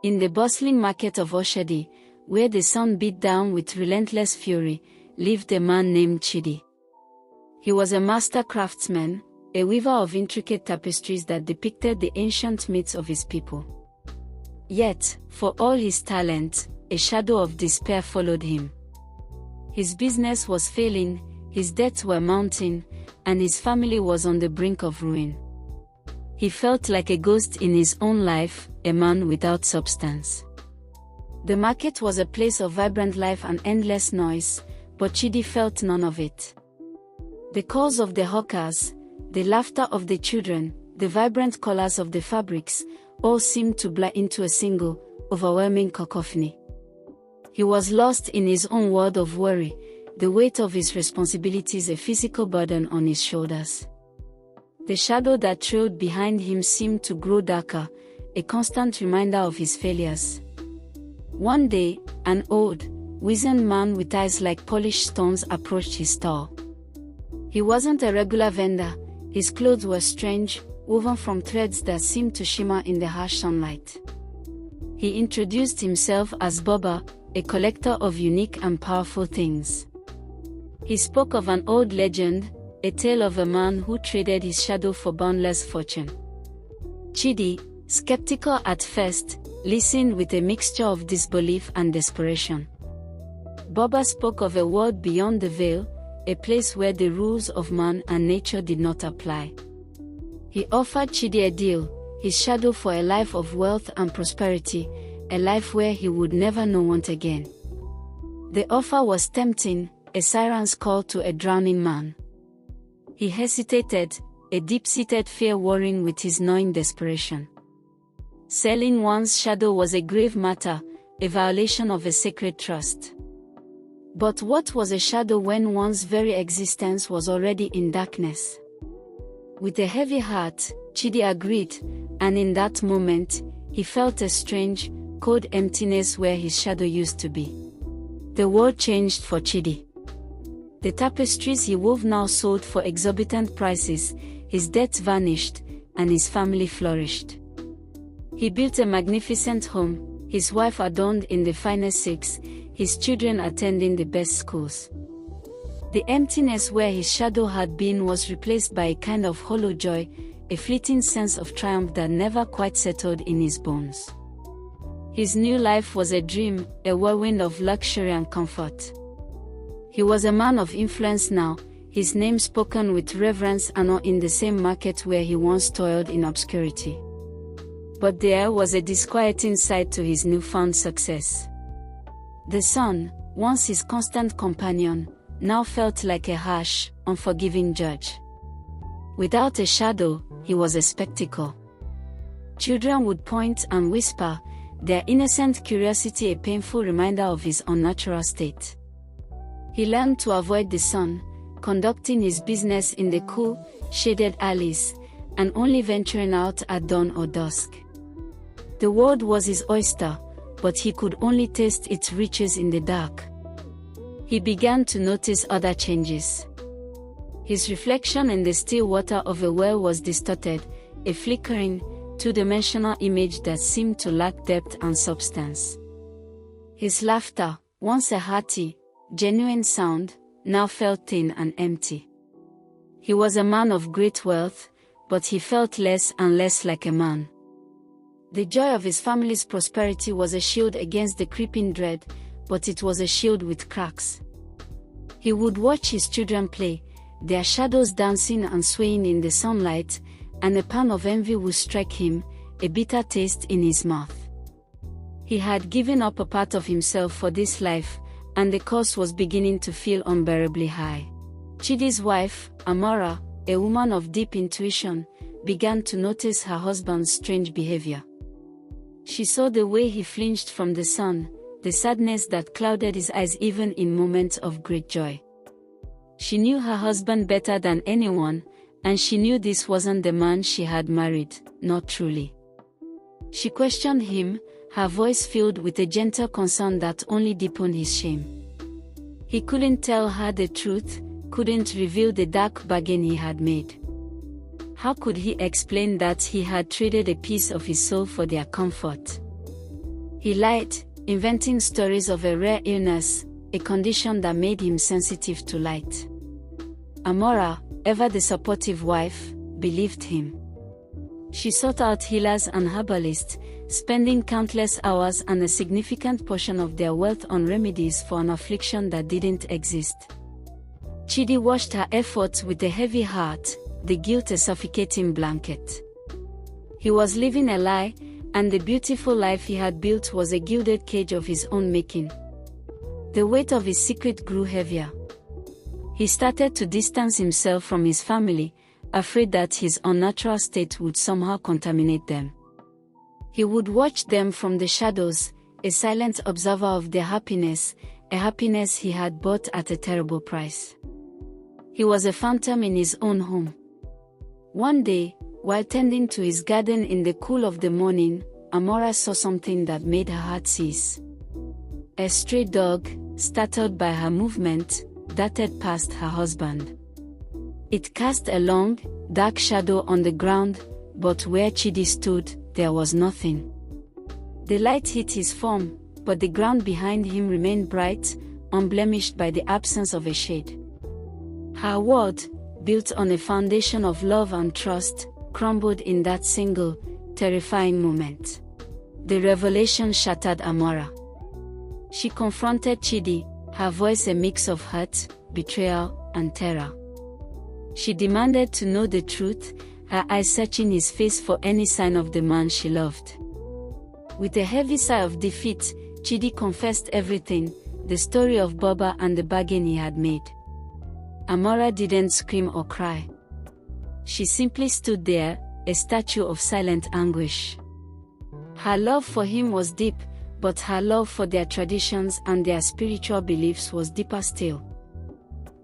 In the bustling market of Oshodi, where the sun beat down with relentless fury, lived a man named Chidi. He was a master craftsman, a weaver of intricate tapestries that depicted the ancient myths of his people. Yet, for all his talent, a shadow of despair followed him. His business was failing, his debts were mounting, and his family was on the brink of ruin. He felt like a ghost in his own life, a man without substance. The market was a place of vibrant life and endless noise, but Chidi felt none of it. The calls of the hawkers, the laughter of the children, the vibrant colors of the fabrics, all seemed to blur into a single, overwhelming cacophony. He was lost in his own world of worry, the weight of his responsibilities a physical burden on his shoulders. The shadow that trailed behind him seemed to grow darker, a constant reminder of his failures. One day, an old, wizened man with eyes like polished stones approached his stall. He wasn't a regular vendor, his clothes were strange, woven from threads that seemed to shimmer in the harsh sunlight. He introduced himself as Boba, a collector of unique and powerful things. He spoke of an old legend, a tale of a man who traded his shadow for boundless fortune. Chidi, skeptical at first, listened with a mixture of disbelief and desperation. Boba spoke of a world beyond the veil, a place where the rules of man and nature did not apply. He offered Chidi a deal, his shadow for a life of wealth and prosperity, a life where he would never know want again. The offer was tempting, a siren's call to a drowning man. He hesitated, a deep-seated fear warring with his gnawing desperation. Selling one's shadow was a grave matter, a violation of a sacred trust. But what was a shadow when one's very existence was already in darkness? With a heavy heart, Chidi agreed, and in that moment, he felt a strange, cold emptiness where his shadow used to be. The world changed for Chidi. The tapestries he wove now sold for exorbitant prices, his debts vanished, and his family flourished. He built a magnificent home, his wife adorned in the finest silks, his children attending the best schools. The emptiness where his shadow had been was replaced by a kind of hollow joy, a fleeting sense of triumph that never quite settled in his bones. His new life was a dream, a whirlwind of luxury and comfort. He was a man of influence now, his name spoken with reverence and awe in the same market where he once toiled in obscurity. But there was a disquieting side to his newfound success. The sun, once his constant companion, now felt like a harsh, unforgiving judge. Without a shadow, he was a spectacle. Children would point and whisper, their innocent curiosity a painful reminder of his unnatural state. He learned to avoid the sun, conducting his business in the cool, shaded alleys, and only venturing out at dawn or dusk. The world was his oyster, but he could only taste its riches in the dark. He began to notice other changes. His reflection in the still water of a well was distorted, a flickering, two-dimensional image that seemed to lack depth and substance. His laughter, once a hearty, genuine sound, now felt thin and empty. He was a man of great wealth, but he felt less and less like a man. The joy of his family's prosperity was a shield against the creeping dread, but it was a shield with cracks. He would watch his children play, their shadows dancing and swaying in the sunlight, and a pang of envy would strike him, a bitter taste in his mouth. He had given up a part of himself for this life, and the cost was beginning to feel unbearably high. Chidi's wife, Amora, a woman of deep intuition, began to notice her husband's strange behavior. She saw the way he flinched from the sun, the sadness that clouded his eyes even in moments of great joy. She knew her husband better than anyone, and she knew this wasn't the man she had married, not truly. She questioned him, her voice filled with a gentle concern that only deepened his shame. He couldn't tell her the truth, couldn't reveal the dark bargain he had made. How could he explain that he had traded a piece of his soul for their comfort? He lied, inventing stories of a rare illness, a condition that made him sensitive to light. Amora, ever the supportive wife, believed him. She sought out healers and herbalists, spending countless hours and a significant portion of their wealth on remedies for an affliction that didn't exist. Chidi watched her efforts with a heavy heart, the guilt a suffocating blanket. He was living a lie, and the beautiful life he had built was a gilded cage of his own making. The weight of his secret grew heavier. He started to distance himself from his family, afraid that his unnatural state would somehow contaminate them. He would watch them from the shadows, a silent observer of their happiness, a happiness he had bought at a terrible price. He was a phantom in his own home. One day, while tending to his garden in the cool of the morning, Amora saw something that made her heart seize. A stray dog, startled by her movement, darted past her husband. It cast a long, dark shadow on the ground, but where Chidi stood, there was nothing. The light hit his form, but the ground behind him remained bright, unblemished by the absence of a shade. Her world, built on a foundation of love and trust, crumbled in that single, terrifying moment. The revelation shattered Amora. She confronted Chidi, her voice a mix of hurt, betrayal, and terror. She demanded to know the truth, her eyes searching his face for any sign of the man she loved. With a heavy sigh of defeat, Chidi confessed everything, the story of Baba and the bargain he had made. Amora didn't scream or cry. She simply stood there, a statue of silent anguish. Her love for him was deep, but her love for their traditions and their spiritual beliefs was deeper still.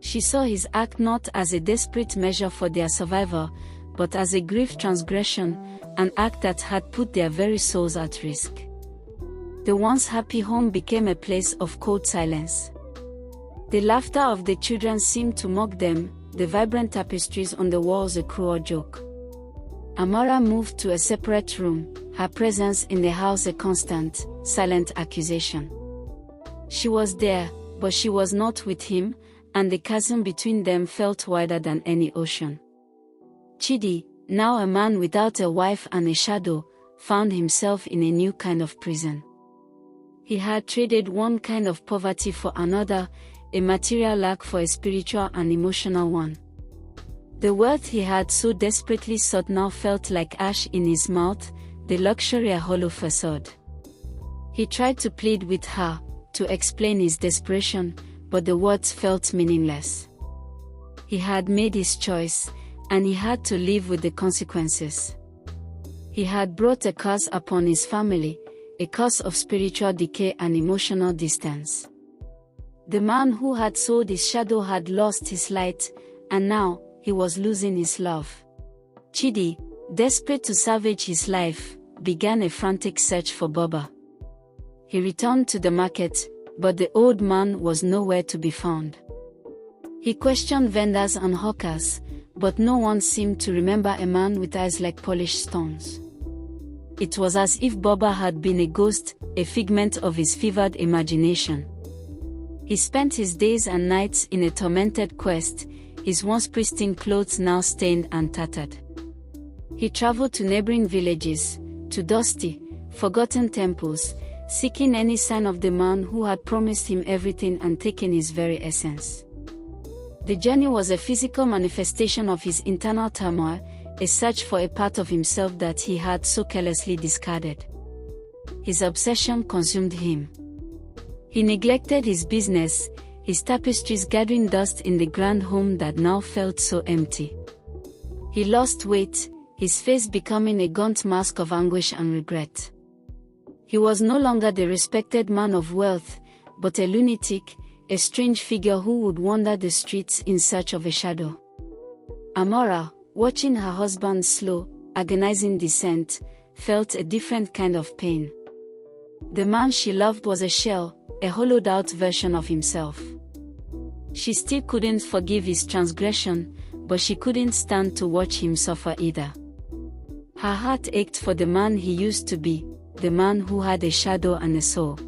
She saw his act not as a desperate measure for their survival, but as a grave transgression, an act that had put their very souls at risk. The once happy home became a place of cold silence. The laughter of the children seemed to mock them, the vibrant tapestries on the walls a cruel joke. Amora moved to a separate room, her presence in the house a constant, silent accusation. She was there, but she was not with him, and the chasm between them felt wider than any ocean. Chidi, now a man without a wife and a shadow, found himself in a new kind of prison. He had traded one kind of poverty for another, a material lack for a spiritual and emotional one. The wealth he had so desperately sought now felt like ash in his mouth, the luxury a hollow facade. He tried to plead with her, to explain his desperation, but the words felt meaningless. He had made his choice, and he had to live with the consequences. He had brought a curse upon his family, a curse of spiritual decay and emotional distance. The man who had sold his shadow had lost his light, and now, he was losing his love. Chidi, desperate to salvage his life, began a frantic search for Baba. He returned to the market, but the old man was nowhere to be found. He questioned vendors and hawkers, but no one seemed to remember a man with eyes like polished stones. It was as if Baba had been a ghost, a figment of his fevered imagination. He spent his days and nights in a tormented quest, his once pristine clothes now stained and tattered. He traveled to neighboring villages, to dusty, forgotten temples, seeking any sign of the man who had promised him everything and taken his very essence. The journey was a physical manifestation of his internal turmoil, a search for a part of himself that he had so carelessly discarded. His obsession consumed him. He neglected his business, his tapestries gathering dust in the grand home that now felt so empty. He lost weight, his face becoming a gaunt mask of anguish and regret. He was no longer the respected man of wealth, but a lunatic, a strange figure who would wander the streets in search of a shadow. Amora, watching her husband's slow, agonizing descent, felt a different kind of pain. The man she loved was a shell, a hollowed-out version of himself. She still couldn't forgive his transgression, but she couldn't stand to watch him suffer either. Her heart ached for the man he used to be, the man who had a shadow and a soul.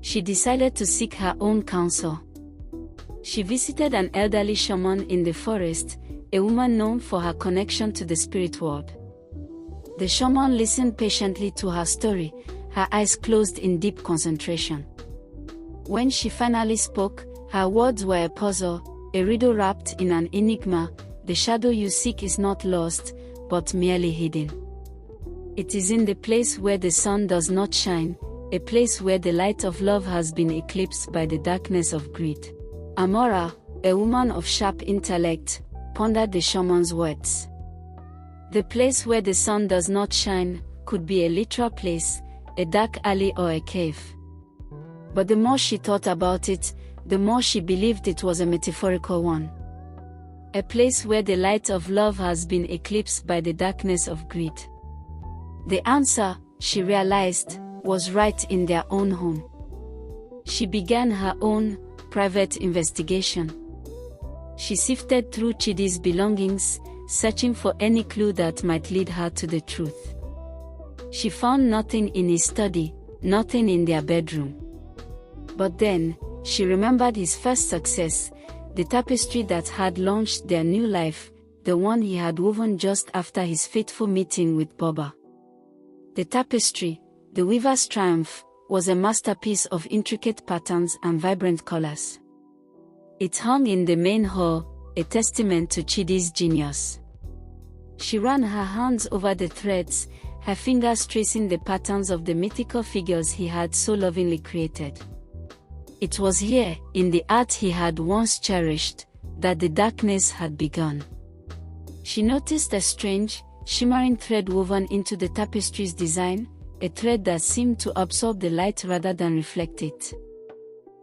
She decided to seek her own counsel. She visited an elderly shaman in the forest, a woman known for her connection to the spirit world. The shaman listened patiently to her story, her eyes closed in deep concentration. When she finally spoke, her words were a puzzle, a riddle wrapped in an enigma. The shadow you seek is not lost, but merely hidden. It is in the place where the sun does not shine, a place where the light of love has been eclipsed by the darkness of greed. Amora, a woman of sharp intellect, pondered the shaman's words. The place where the sun does not shine could be a literal place, a dark alley or a cave. But the more she thought about it, the more she believed it was a metaphorical one. A place where the light of love has been eclipsed by the darkness of greed. The answer, she realized, was right in their own home. She began her own private investigation. She sifted through Chidi's belongings, searching for any clue that might lead her to the truth. She found nothing in his study, nothing in their bedroom. But then, she remembered his first success, the tapestry that had launched their new life, the one he had woven just after his fateful meeting with Boba. The tapestry, the weaver's triumph, was a masterpiece of intricate patterns and vibrant colors. It hung in the main hall, a testament to Chidi's genius. She ran her hands over the threads, her fingers tracing the patterns of the mythical figures he had so lovingly created. It was here, in the art he had once cherished, that the darkness had begun. She noticed a strange, shimmering thread woven into the tapestry's design, a thread that seemed to absorb the light rather than reflect it.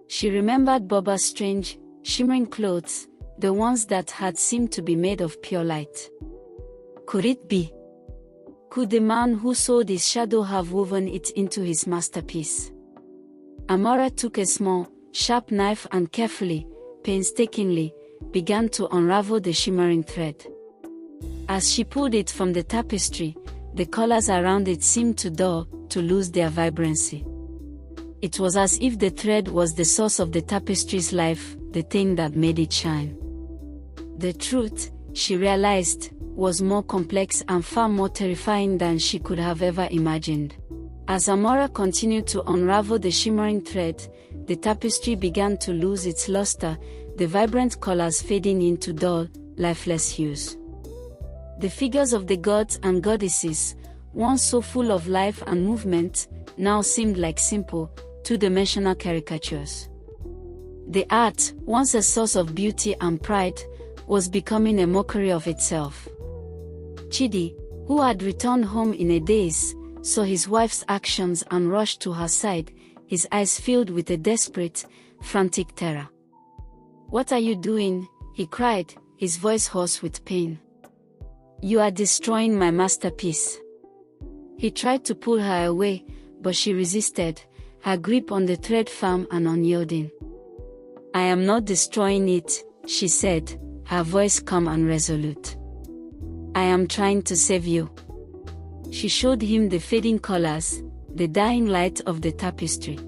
She remembered Boba's strange, shimmering clothes, the ones that had seemed to be made of pure light. Could it be? Could the man who sewed his shadow have woven it into his masterpiece? Amora took a small, sharp knife and carefully, painstakingly, began to unravel the shimmering thread. As she pulled it from the tapestry, the colors around it seemed to dull, to lose their vibrancy. It was as if the thread was the source of the tapestry's life, the thing that made it shine. The truth, she realized, was more complex and far more terrifying than she could have ever imagined. As Amora continued to unravel the shimmering thread, the tapestry began to lose its luster, the vibrant colors fading into dull, lifeless hues. The figures of the gods and goddesses, once so full of life and movement, now seemed like simple, two-dimensional caricatures. The art, once a source of beauty and pride, was becoming a mockery of itself. Chidi, who had returned home in a daze, saw his wife's actions and rushed to her side, his eyes filled with a desperate, frantic terror. "What are you doing?" he cried, his voice hoarse with pain. "You are destroying my masterpiece." He tried to pull her away, but she resisted, her grip on the thread firm and unyielding. "I am not destroying it," she said, her voice calm and resolute. "I am trying to save you." She showed him the fading colors, the dying light of the tapestry.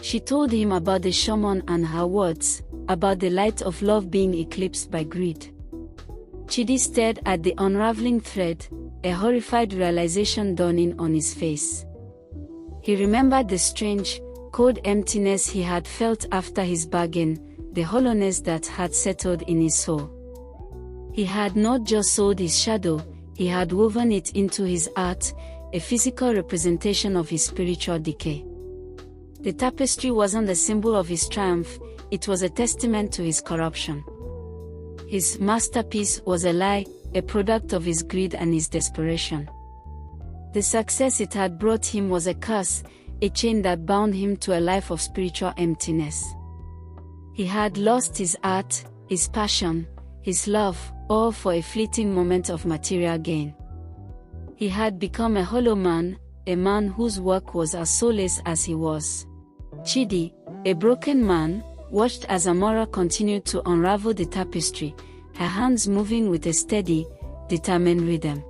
She told him about the shaman and her words, about the light of love being eclipsed by greed. Chidi stared at the unraveling thread, a horrified realization dawning on his face. He remembered the strange, cold emptiness he had felt after his bargain, the hollowness that had settled in his soul. He had not just sold his shadow, he had woven it into his art, a physical representation of his spiritual decay. The tapestry wasn't a symbol of his triumph, it was a testament to his corruption. His masterpiece was a lie, a product of his greed and his desperation. The success it had brought him was a curse, a chain that bound him to a life of spiritual emptiness. He had lost his art, his passion, his love, all for a fleeting moment of material gain. He had become a hollow man, a man whose work was as soulless as he was. Chidi, a broken man, watched as Amora continued to unravel the tapestry, her hands moving with a steady, determined rhythm.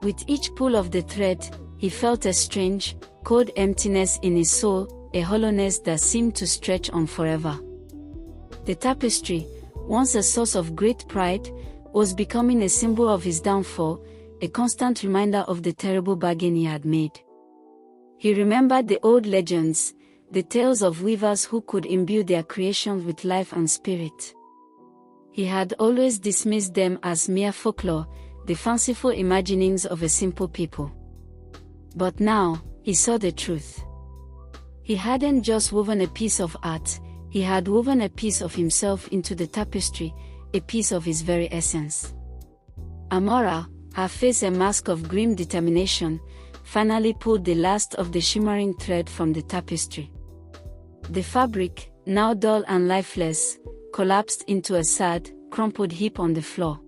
With each pull of the thread, he felt a strange, cold emptiness in his soul, a hollowness that seemed to stretch on forever. The tapestry, once a source of great pride, was becoming a symbol of his downfall, a constant reminder of the terrible bargain he had made. He remembered the old legends, the tales of weavers who could imbue their creations with life and spirit. He had always dismissed them as mere folklore, the fanciful imaginings of a simple people. But now, he saw the truth. He hadn't just woven a piece of art, he had woven a piece of himself into the tapestry, a piece of his very essence. Amora, her face a mask of grim determination, finally pulled the last of the shimmering thread from the tapestry. The fabric, now dull and lifeless, collapsed into a sad, crumpled heap on the floor.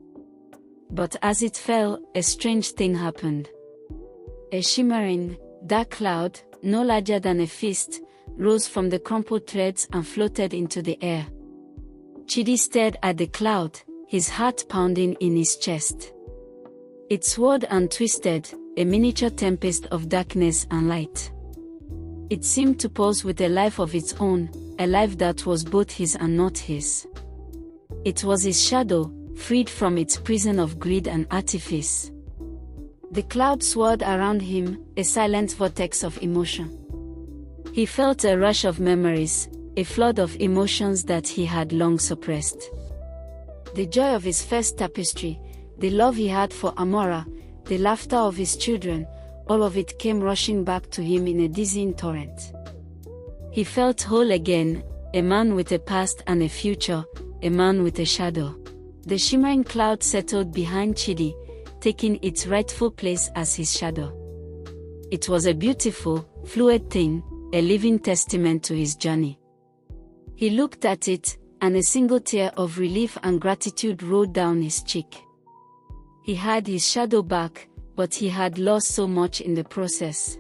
But as it fell, a strange thing happened. A shimmering, dark cloud, no larger than a fist, rose from the crumpled threads and floated into the air. Chidi stared at the cloud, his heart pounding in his chest. It swirled and twisted, a miniature tempest of darkness and light. It seemed to pulse with a life of its own, a life that was both his and not his. It was his shadow, freed from its prison of greed and artifice. The cloud swirled around him, a silent vortex of emotion. He felt a rush of memories, a flood of emotions that he had long suppressed. The joy of his first tapestry, the love he had for Amora, the laughter of his children, all of it came rushing back to him in a dizzying torrent. He felt whole again, a man with a past and a future, a man with a shadow. The shimmering cloud settled behind Chidi, taking its rightful place as his shadow. It was a beautiful, fluid thing, a living testament to his journey. He looked at it, and a single tear of relief and gratitude rolled down his cheek. He had his shadow back, but he had lost so much in the process.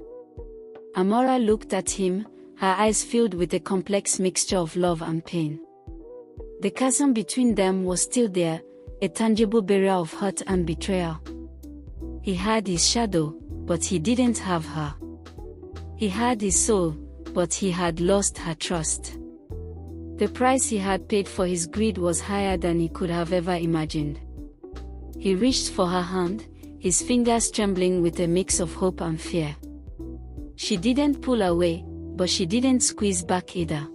Amora looked at him, her eyes filled with a complex mixture of love and pain. The chasm between them was still there, a tangible barrier of hurt and betrayal. He had his shadow, but he didn't have her. He had his soul, but he had lost her trust. The price he had paid for his greed was higher than he could have ever imagined. He reached for her hand, his fingers trembling with a mix of hope and fear. She didn't pull away, but she didn't squeeze back either.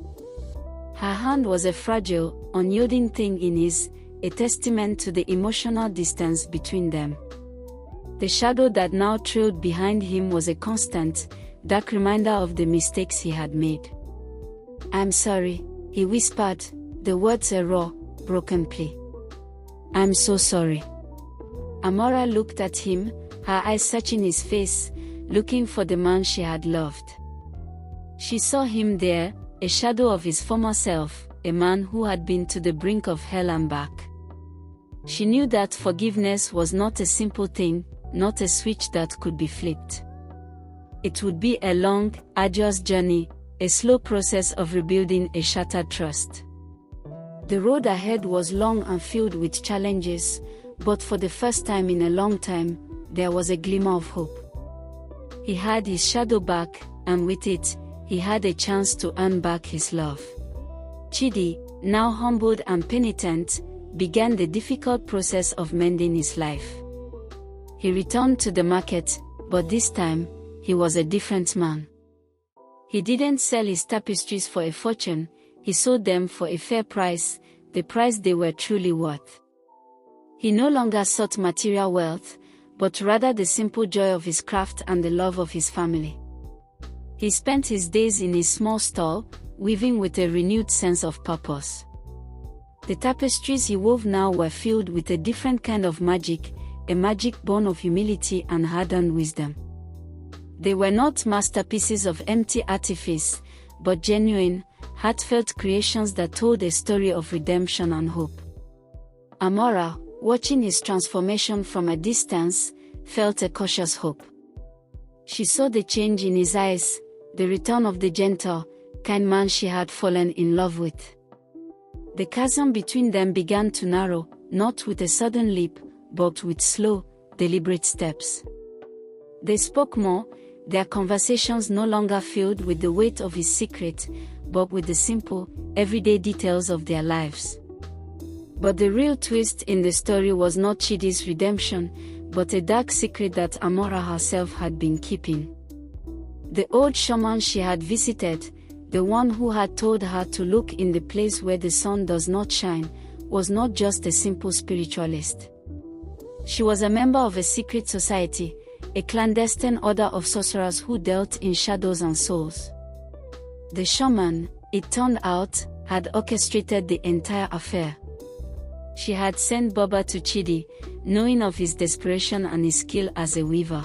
Her hand was a fragile, unyielding thing in his, a testament to the emotional distance between them. The shadow that now trailed behind him was a constant, dark reminder of the mistakes he had made. "I'm sorry," he whispered, the words a raw, broken plea. "I'm so sorry." Amora looked at him, her eyes searching his face, looking for the man she had loved. She saw him there, a shadow of his former self, a man who had been to the brink of hell and back. She knew that forgiveness was not a simple thing, not a switch that could be flipped. It would be a long, arduous journey, a slow process of rebuilding a shattered trust. The road ahead was long and filled with challenges, but for the first time in a long time, there was a glimmer of hope. He had his shadow back, and with it, he had a chance to earn back his love. Chidi, now humbled and penitent, began the difficult process of mending his life. He returned to the market, but this time, he was a different man. He didn't sell his tapestries for a fortune, he sold them for a fair price, the price they were truly worth. He no longer sought material wealth, but rather the simple joy of his craft and the love of his family. He spent his days in his small stall, weaving with a renewed sense of purpose. The tapestries he wove now were filled with a different kind of magic, a magic born of humility and hard-earned wisdom. They were not masterpieces of empty artifice, but genuine, heartfelt creations that told a story of redemption and hope. Amora, watching his transformation from a distance, felt a cautious hope. She saw the change in his eyes, the return of the gentle, kind man she had fallen in love with. The chasm between them began to narrow, not with a sudden leap, but with slow, deliberate steps. They spoke more, their conversations no longer filled with the weight of his secret, but with the simple, everyday details of their lives. But the real twist in the story was not Chidi's redemption, but a dark secret that Amora herself had been keeping. The old shaman she had visited, the one who had told her to look in the place where the sun does not shine, was not just a simple spiritualist. She was a member of a secret society, a clandestine order of sorcerers who dealt in shadows and souls. The shaman, it turned out, had orchestrated the entire affair. She had sent Baba to Chidi, knowing of his desperation and his skill as a weaver.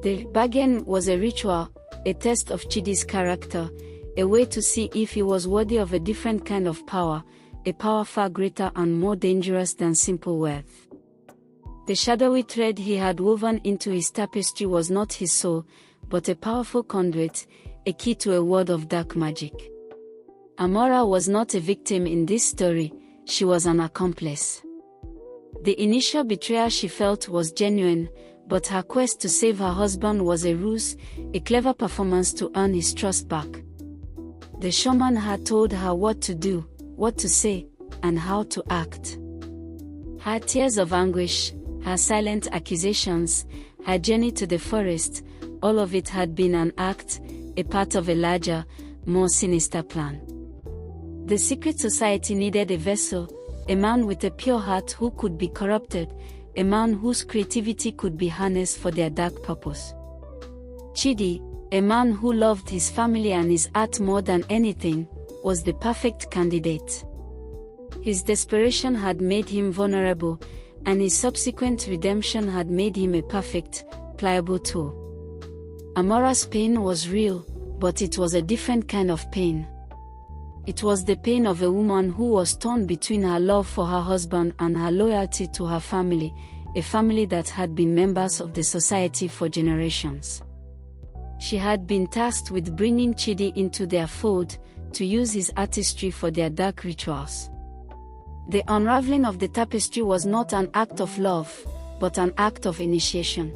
The bargain was a ritual, a test of Chidi's character, a way to see if he was worthy of a different kind of power, a power far greater and more dangerous than simple wealth. The shadowy thread he had woven into his tapestry was not his soul, but a powerful conduit, a key to a world of dark magic. Amora was not a victim in this story, she was an accomplice. The initial betrayal she felt was genuine, but her quest to save her husband was a ruse, a clever performance to earn his trust back. The shaman had told her what to do, what to say, and how to act. Her tears of anguish, her silent accusations, her journey to the forest, all of it had been an act, a part of a larger, more sinister plan. The secret society needed a vessel, a man with a pure heart who could be corrupted, a man whose creativity could be harnessed for their dark purpose. Chidi, a man who loved his family and his art more than anything, was the perfect candidate. His desperation had made him vulnerable, and his subsequent redemption had made him a perfect, pliable tool. Amora's pain was real, but it was a different kind of pain. It was the pain of a woman who was torn between her love for her husband and her loyalty to her family, a family that had been members of the society for generations. She had been tasked with bringing Chidi into their fold, to use his artistry for their dark rituals. The unraveling of the tapestry was not an act of love, but an act of initiation.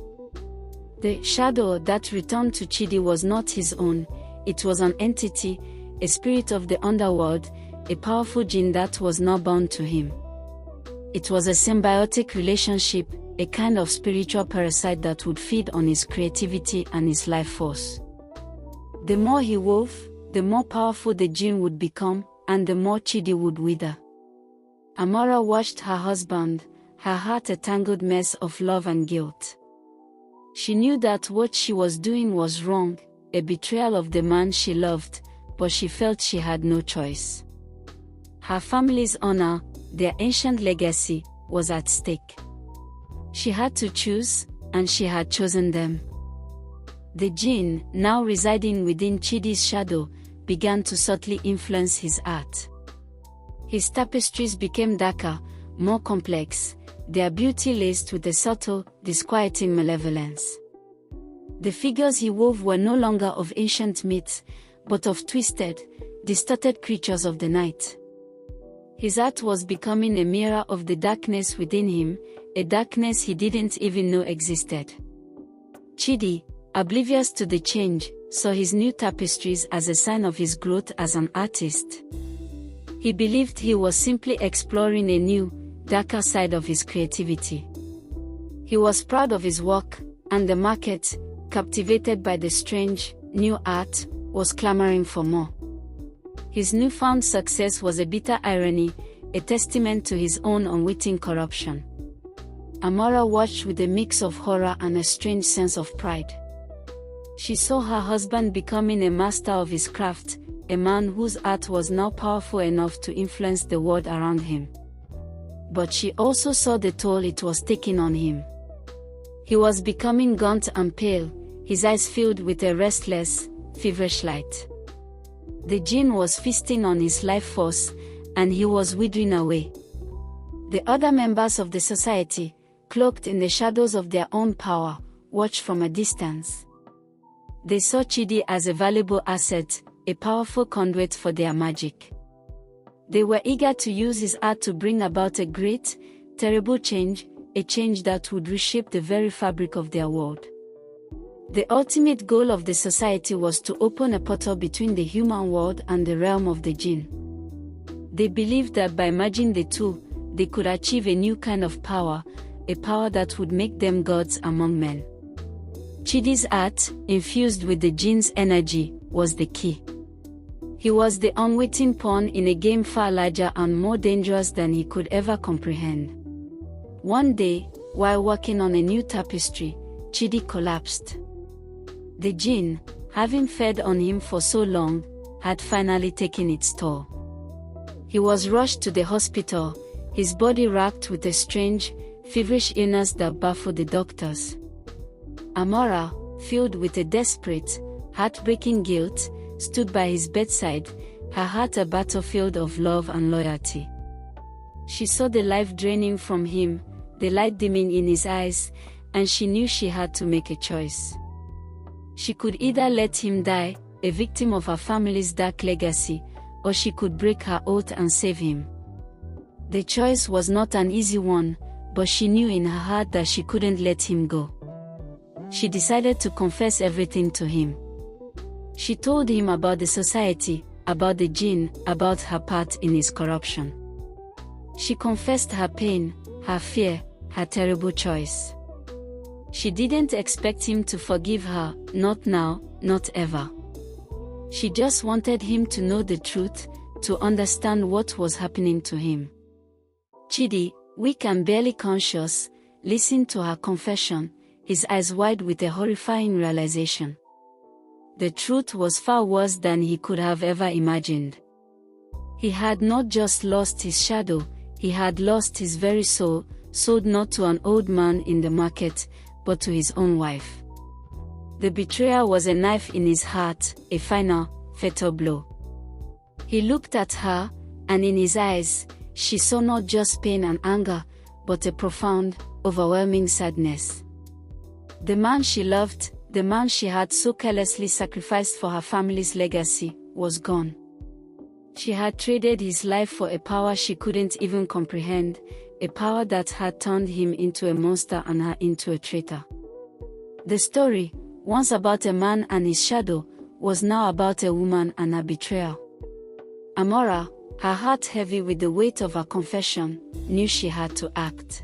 The shadow that returned to Chidi was not his own, it was an entity, a spirit of the underworld, a powerful jinn that was now bound to him. It was a symbiotic relationship, a kind of spiritual parasite that would feed on his creativity and his life force. The more he wove, the more powerful the jinn would become, and the more Chidi would wither. Amora watched her husband, her heart a tangled mess of love and guilt. She knew that what she was doing was wrong, a betrayal of the man she loved, but she felt she had no choice. Her family's honor, their ancient legacy, was at stake. She had to choose, and she had chosen them. The jinn, now residing within Chidi's shadow, began to subtly influence his art. His tapestries became darker, more complex, their beauty laced with a subtle, disquieting malevolence. The figures he wove were no longer of ancient myths, but of twisted, distorted creatures of the night. His art was becoming a mirror of the darkness within him, a darkness he didn't even know existed. Chidi, oblivious to the change, saw his new tapestries as a sign of his growth as an artist. He believed he was simply exploring a new, darker side of his creativity. He was proud of his work, and the market, captivated by the strange, new art, was clamoring for more. His newfound success was a bitter irony, a testament to his own unwitting corruption. Amora watched with a mix of horror and a strange sense of pride. She saw her husband becoming a master of his craft, a man whose art was now powerful enough to influence the world around him. But she also saw the toll it was taking on him. He was becoming gaunt and pale, his eyes filled with a restless, feverish light. The jinn was feasting on his life force, and he was withering away. The other members of the society, cloaked in the shadows of their own power, watched from a distance. They saw Chidi as a valuable asset, a powerful conduit for their magic. They were eager to use his art to bring about a great, terrible change, a change that would reshape the very fabric of their world. The ultimate goal of the society was to open a portal between the human world and the realm of the jinn. They believed that by merging the two, they could achieve a new kind of power, a power that would make them gods among men. Chidi's art, infused with the jinn's energy, was the key. He was the unwitting pawn in a game far larger and more dangerous than he could ever comprehend. One day, while working on a new tapestry, Chidi collapsed. The jinn, having fed on him for so long, had finally taken its toll. He was rushed to the hospital, his body racked with a strange, feverish illness that baffled the doctors. Amora, filled with a desperate, heartbreaking guilt, stood by his bedside, her heart a battlefield of love and loyalty. She saw the life draining from him, the light dimming in his eyes, and she knew she had to make a choice. She could either let him die, a victim of her family's dark legacy, or she could break her oath and save him. The choice was not an easy one, but she knew in her heart that she couldn't let him go. She decided to confess everything to him. She told him about the society, about the jinn, about her part in his corruption. She confessed her pain, her fear, her terrible choice. She didn't expect him to forgive her, not now, not ever. She just wanted him to know the truth, to understand what was happening to him. Chidi, weak and barely conscious, listened to her confession, his eyes wide with a horrifying realization. The truth was far worse than he could have ever imagined. He had not just lost his shadow, he had lost his very soul, sold not to an old man in the market, but to his own wife. The betrayal was a knife in his heart, a final, fatal blow. He looked at her, and in his eyes, she saw not just pain and anger, but a profound, overwhelming sadness. The man she loved, the man she had so carelessly sacrificed for her family's legacy, was gone. She had traded his life for a power she couldn't even comprehend, a power that had turned him into a monster and her into a traitor. The story, once about a man and his shadow, was now about a woman and her betrayal. Amora, her heart heavy with the weight of her confession, knew she had to act.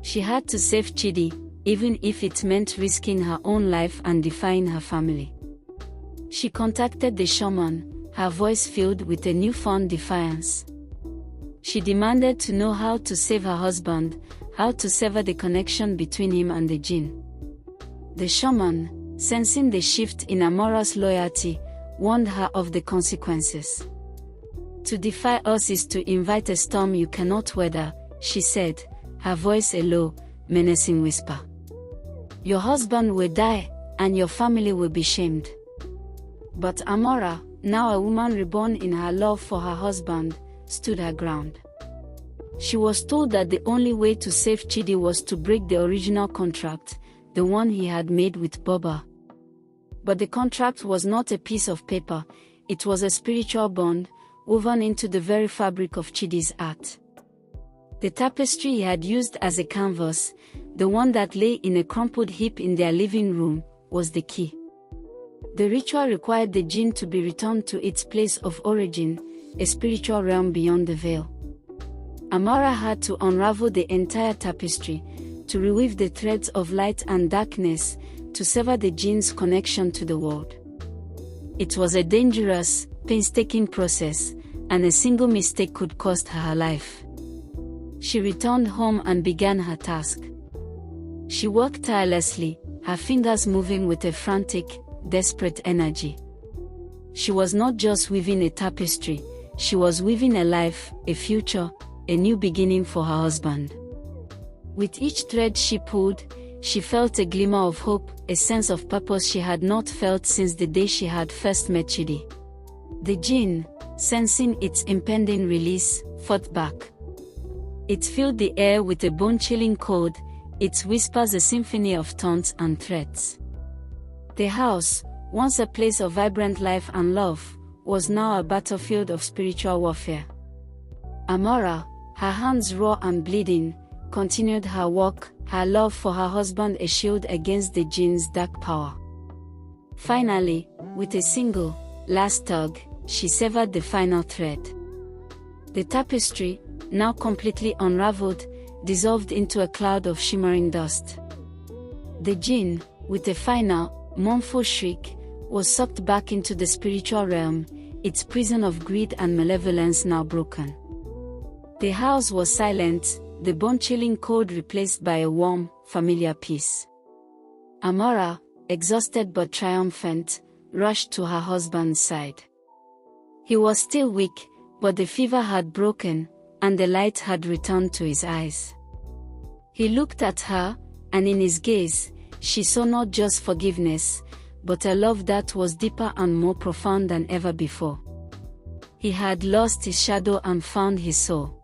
She had to save Chidi, even if it meant risking her own life and defying her family. She contacted the shaman, her voice filled with a newfound defiance. She demanded to know how to save her husband, how to sever the connection between him and the jinn. The shaman, sensing the shift in Amora's loyalty, warned her of the consequences. "To defy us is to invite a storm you cannot weather," she said, her voice a low, menacing whisper. "Your husband will die, and your family will be shamed." But Amora, now a woman reborn in her love for her husband, stood her ground. She was told that the only way to save Chidi was to break the original contract, the one he had made with Boba. But the contract was not a piece of paper, it was a spiritual bond, woven into the very fabric of Chidi's art. The tapestry he had used as a canvas, the one that lay in a crumpled heap in their living room, was the key. The ritual required the jinn to be returned to its place of origin, a spiritual realm beyond the veil. Amora had to unravel the entire tapestry, to reweave the threads of light and darkness, to sever the jinn's connection to the world. It was a dangerous, painstaking process, and a single mistake could cost her her life. She returned home and began her task. She worked tirelessly, her fingers moving with a frantic, desperate energy. She was not just weaving a tapestry, she was weaving a life, a future, a new beginning for her husband. With each thread she pulled, she felt a glimmer of hope, a sense of purpose she had not felt since the day she had first met Chidi. The jinn, sensing its impending release, fought back. It filled the air with a bone-chilling cold, its whispers a symphony of taunts and threats. The house, once a place of vibrant life and love, was now a battlefield of spiritual warfare. Amora, her hands raw and bleeding, continued her walk, her love for her husband a shield against the jinn's dark power. Finally, with a single, last tug, she severed the final thread. The tapestry, now completely unraveled, dissolved into a cloud of shimmering dust. The jinn, with a final, mournful shriek, was sucked back into the spiritual realm, its prison of greed and malevolence now broken. The house was silent, the bone-chilling cold replaced by a warm, familiar peace. Amora, exhausted but triumphant, rushed to her husband's side. He was still weak, but the fever had broken, and the light had returned to his eyes. He looked at her, and in his gaze, she saw not just forgiveness, but a love that was deeper and more profound than ever before. He had lost his shadow and found his soul.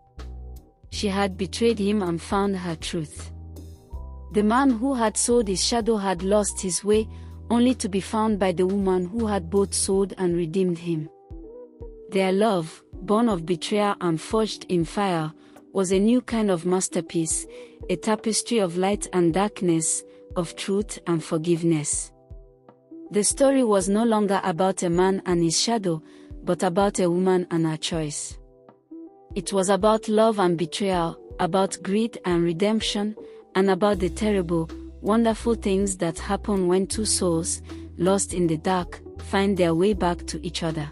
She had betrayed him and found her truth. The man who had sold his shadow had lost his way, only to be found by the woman who had both sold and redeemed him. Their love, born of betrayal and forged in fire, was a new kind of masterpiece, a tapestry of light and darkness, of truth and forgiveness. The story was no longer about a man and his shadow, but about a woman and her choice. It was about love and betrayal, about greed and redemption, and about the terrible, wonderful things that happen when two souls, lost in the dark, find their way back to each other.